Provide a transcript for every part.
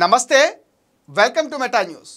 నమస్తే welcome to meta news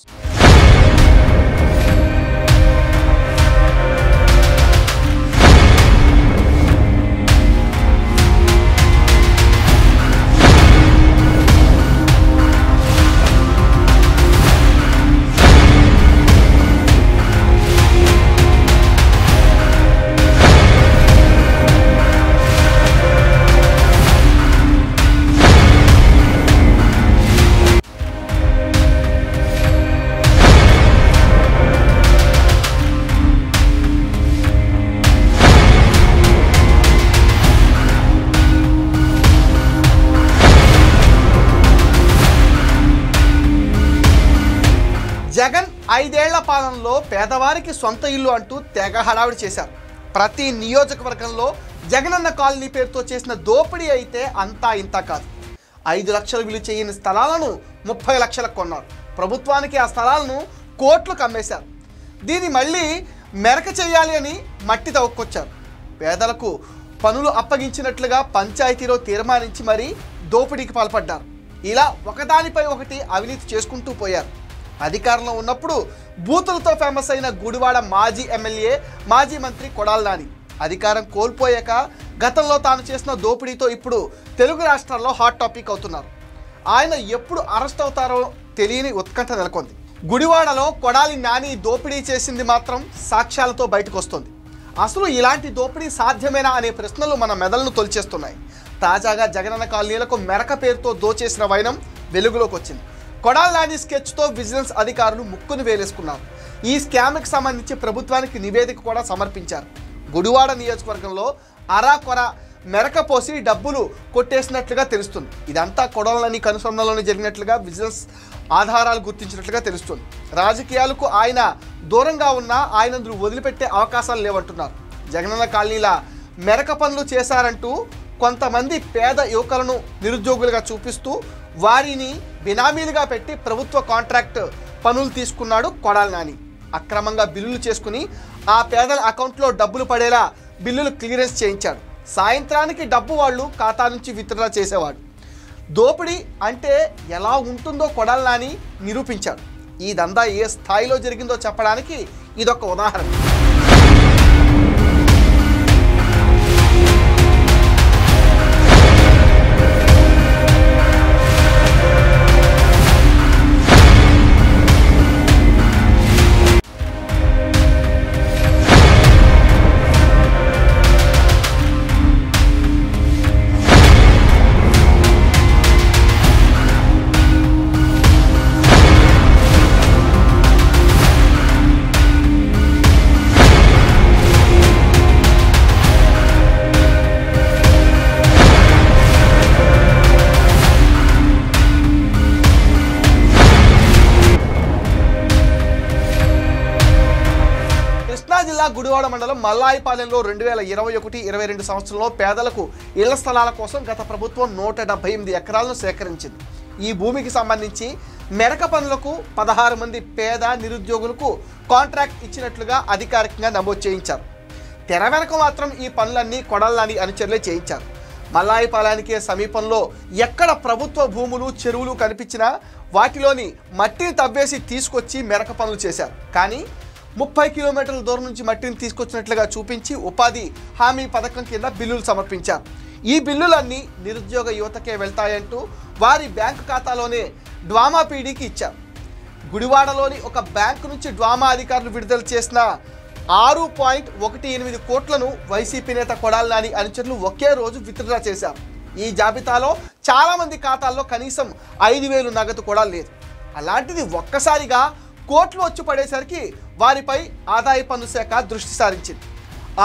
Jagan 5 ఏళ్ల పాలనలో పేదవారికి సొంత ఇల్లు అంటూ తెగ హడావిడి చేశారు. ప్రతి నియోజకవర్గంలో జగనన్న కాలనీ పేరుతో చేసిన దోపిడీ అయితే అంతా ఇంత కాదు. 5 లక్షలు విలువ చేయని స్థలాలను 30 లక్షలకు కొన్నారు. ప్రభుత్వానికి ఆ స్థలాలను కోట్లకు అమ్మేశారు. దీన్ని మళ్ళీ మెరక చేయాలి అని మట్టి తవ్వుకొచ్చారు. పేదలకు పనులు అప్పగించినట్లుగా పంచాయతీలో తీర్మానించి మరీ దోపిడీకి పాల్పడ్డారు. ఇలా ఒకదానిపై ఒకటి అవినీతి చేసుకుంటూ పోయారు. అధికారంలో ఉన్నప్పుడు బూతులతో ఫేమస్ అయిన గుడివాడ మాజీ ఎమ్మెల్యే మాజీ మంత్రి కొడాలి నాని అధికారం కోల్పోయాక గతంలో తాను చేసిన దోపిడీతో ఇప్పుడు తెలుగు రాష్ట్రాల్లో హాట్ టాపిక్ అవుతున్నారు. ఆయన ఎప్పుడు అరెస్ట్ అవుతారో తెలియని ఉత్కంఠ నెలకొంది. గుడివాడలో కొడాలి నాని దోపిడీ చేసింది మాత్రం సాక్ష్యాలతో బయటకు వస్తుంది. అసలు ఇలాంటి దోపిడీ సాధ్యమేనా అనే ప్రశ్నలు మన మెదడును తొలిచేస్తున్నాయి. తాజాగా జగనన్న కాలనీలకు మెరక పేరుతో దోచేసిన వైనం వెలుగులోకి వచ్చింది. కొడాలి నాని స్కెచ్తో విజిలెన్స్ అధికారులు ముక్కును వేలేసుకున్నారు. ఈ స్కామ్కి సంబంధించి ప్రభుత్వానికి నివేదిక కూడా సమర్పించారు. గుడివాడ నియోజకవర్గంలో అరాకొర మెరక పోసి డబ్బులు కొట్టేసినట్లుగా తెలుస్తుంది. ఇదంతా కొడాలి నాని కనుసంధానంలోనే జరిగినట్లుగా విజిలెన్స్ ఆధారాలు గుర్తించినట్లుగా తెలుస్తుంది. రాజకీయాలకు ఆయన దూరంగా ఉన్నా ఆయనందరూ వదిలిపెట్టే అవకాశాలు లేవంటున్నారు. జగనన్న కాలనీల మెరక పనులు చేశారంటూ కొంతమంది పేద యువకులను నిరుద్యోగులుగా చూపిస్తూ వారిని బినామీలుగా పెట్టి ప్రభుత్వ కాంట్రాక్ట్ పనులు తీసుకున్నాడు కొడాలి నాని. అక్రమంగా బిల్లులు చేసుకుని ఆ పేదల అకౌంట్లో డబ్బులు పడేలా బిల్లులు క్లియరెన్స్ చేయించాడు. సాయంత్రానికి డబ్బు వాళ్ళు ఖాతా నుంచి విత్డ్రా చేసేవాడు. దోపిడీ అంటే ఎలా ఉంటుందో కొడాలి నాని నిరూపించాడు. ఈ దందా ఏ స్థాయిలో జరిగిందో చెప్పడానికి ఇదొక ఉదాహరణ. జిల్లా గుడివాడ మండలం మల్లాయిపాలెంలో 2021-22 సంవత్సరంలో పేదలకు ఇళ్ల స్థలాల కోసం గత ప్రభుత్వం 178 ఎకరాలను సేకరించింది. ఈ భూమికి సంబంధించి మెరక పనులకు 16 మంది పేద నిరుద్యోగులకు కాంట్రాక్ట్ ఇచ్చినట్లుగా అధికారికంగా నమోదు చేయించారు. తెర వెనక మాత్రం ఈ పనులన్నీ కొడాలి నాని అనుచరులే చేయించారు. మల్లాయిపాలెంకి సమీపంలో ఎక్కడ ప్రభుత్వ భూములు చెరువులు కనిపించినా వాటిలోని మట్టిని తవ్వేసి తీసుకొచ్చి మెరక పనులు చేశారు. కానీ 30 కిలోమీటర్ల దూరం నుంచి మట్టిని తీసుకొచ్చినట్లుగా చూపించి ఉపాధి హామీ పథకం కింద బిల్లులు సమర్పించారు. ఈ బిల్లులన్నీ నిరుద్యోగ యువతకే వెళ్తాయంటూ వారి బ్యాంకు ఖాతాలోనే డ్వామా పీడీకి ఇచ్చారు. గుడివాడలోని ఒక బ్యాంకు నుంచి డ్వామా అధికారులు విడుదల చేసిన 6.18 కోట్లను వైసీపీ నేత కొడాలి నాని అనుచరులు ఒకే రోజు విత్డ్రా చేశారు. ఈ జాబితాలో చాలామంది ఖాతాల్లో కనీసం 5,000 నగదు కూడా లేదు. అలాంటిది ఒక్కసారిగా కోట్లు వచ్చి పడేసరికి వారిపై ఆదాయ పన్ను శాఖ దృష్టి సారించింది.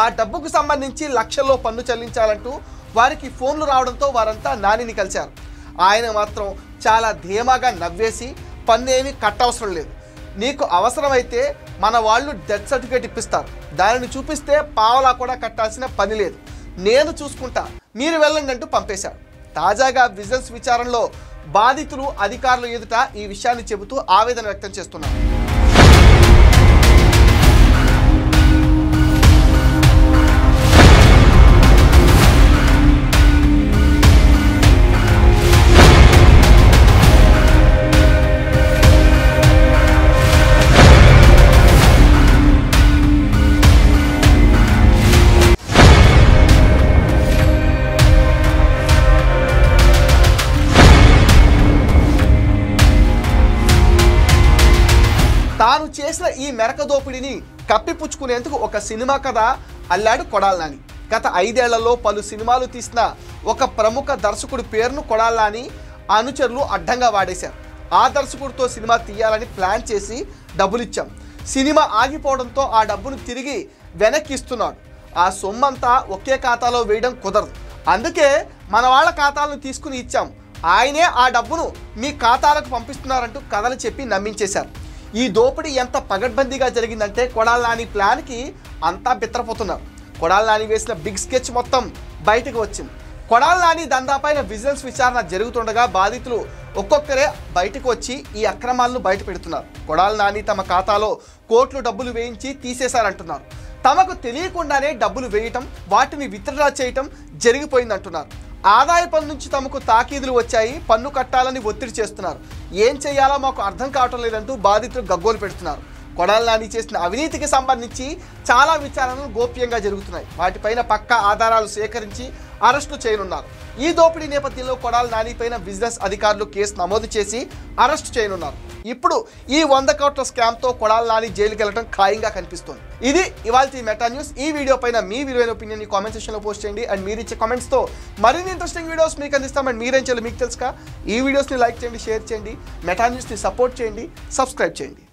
ఆ డబ్బుకు సంబంధించి లక్షల్లో పన్ను చెల్లించాలంటూ వారికి ఫోన్లు రావడంతో వారంతా నానిని కలిశారు. ఆయన మాత్రం చాలా ధీమాగా నవ్వేసి పన్ను ఏమీ కట్టవసరం లేదు, నీకు అవసరమైతే మన వాళ్ళు డెత్ సర్టిఫికేట్ ఇప్పిస్తారు, దానిని చూపిస్తే పావలా కూడా కట్టాల్సిన పని లేదు, నేను చూసుకుంటా, మీరు వెళ్ళండి అంటూ పంపేశాడు. తాజాగా విజిలెన్స్ విచారణలో బాధితులు అధికారులు ఎదుట ఈ విషయాన్ని చెబుతూ ఆవేదన వ్యక్తం చేస్తున్నారు. మెరక దోపిడీని కప్పిపుచ్చుకునేందుకు ఒక సినిమా కథ అల్లాడు కొడాలి నాని. గత 5 ఏళ్లలో పలు సినిమాలు తీసిన ఒక ప్రముఖ దర్శకుడి పేరును కొడాలి నాని అనుచరులు అడ్డంగా వాడేశారు. ఆ దర్శకుడితో సినిమా తీయాలని ప్లాన్ చేసి డబ్బులు ఇచ్చాం. సినిమా ఆగిపోవడంతో ఆ డబ్బును తిరిగి వెనక్కి ఇస్తున్నాడు. ఆ సొమ్మంతా ఒకే ఖాతాలో వేయడం కుదరదు. అందుకే మన వాళ్ళ ఖాతాలను తీసుకుని ఇచ్చాం. ఆయనే ఆ డబ్బును మీ ఖాతాలకు పంపిస్తున్నారంటూ కథలు చెప్పి నమ్మించేశారు. ఈ దోపిడీ ఎంత పగడ్బందీగా జరిగిందంటే కొడాలి నాని ప్లాన్కి అంతా బిత్తరపోతున్నారు. కొడాలి నాని వేసిన బిగ్ స్కెచ్ మొత్తం బయటకు వచ్చింది. కొడాలి నాని దందాపైన విజిలెన్స్ విచారణ జరుగుతుండగా బాధితులు ఒక్కొక్కరే బయటకు వచ్చి ఈ అక్రమాలను బయట పెడుతున్నారు. కొడాలి నాని తమ ఖాతాలో కోట్లు డబ్బులు వేయించి తీసేశారంటున్నారు. తమకు తెలియకుండానే డబ్బులు వేయటం, వాటిని విత్డ్రా చేయటం జరిగిపోయిందంటున్నారు. ఆదాయ పన్ను నుంచి తమకు తాకీదులు వచ్చాయి, పన్ను కట్టాలని ఒత్తిడి చేస్తున్నారు. ఏం చేయాలో మాకు అర్థం కావటం లేదంటూ బాధితులు గగ్గోలు పెడుతున్నారు. కొడాలి నాని చేసిన అవినీతికి సంబంధించి చాలా విచారణలు గోప్యంగా జరుగుతున్నాయి. వాటిపైన పక్కా ఆధారాలు సేకరించి అరెస్టు చేయనున్నారు. ఈ దోపిడీ నేపథ్యంలో కొడాలి నాని పైన విజిలెన్స్ అధికారులు కేసు నమోదు చేసి అరెస్టు చేయనున్నారు. ఇప్పుడు ఈ 100 కోట్ల స్కామ్తో కొడాలి నాని జైలుకి వెళ్ళడం ఖాయంగా కనిపిస్తోంది. ఇది ఇవాల్టి మెటా న్యూస్. ఈ వీడియో పైన మీ విలువైన ఒపీనియన్ కామెంట్ సెక్షన్లో పోస్ట్ చేయండి. అండ్ మీరు ఇచ్చే కామెంట్స్తో మరిన్ని ఇంట్రెస్టింగ్ వీడియోస్ మీకు అందిస్తాం. అండ్ మీరేం చేయాలి మీకు తెలుసుగా, ఈ వీడియోస్ని లైక్ చేయండి, షేర్ చేయండి, మెటా న్యూస్ని సపోర్ట్ చేయండి, సబ్స్క్రైబ్ చేయండి.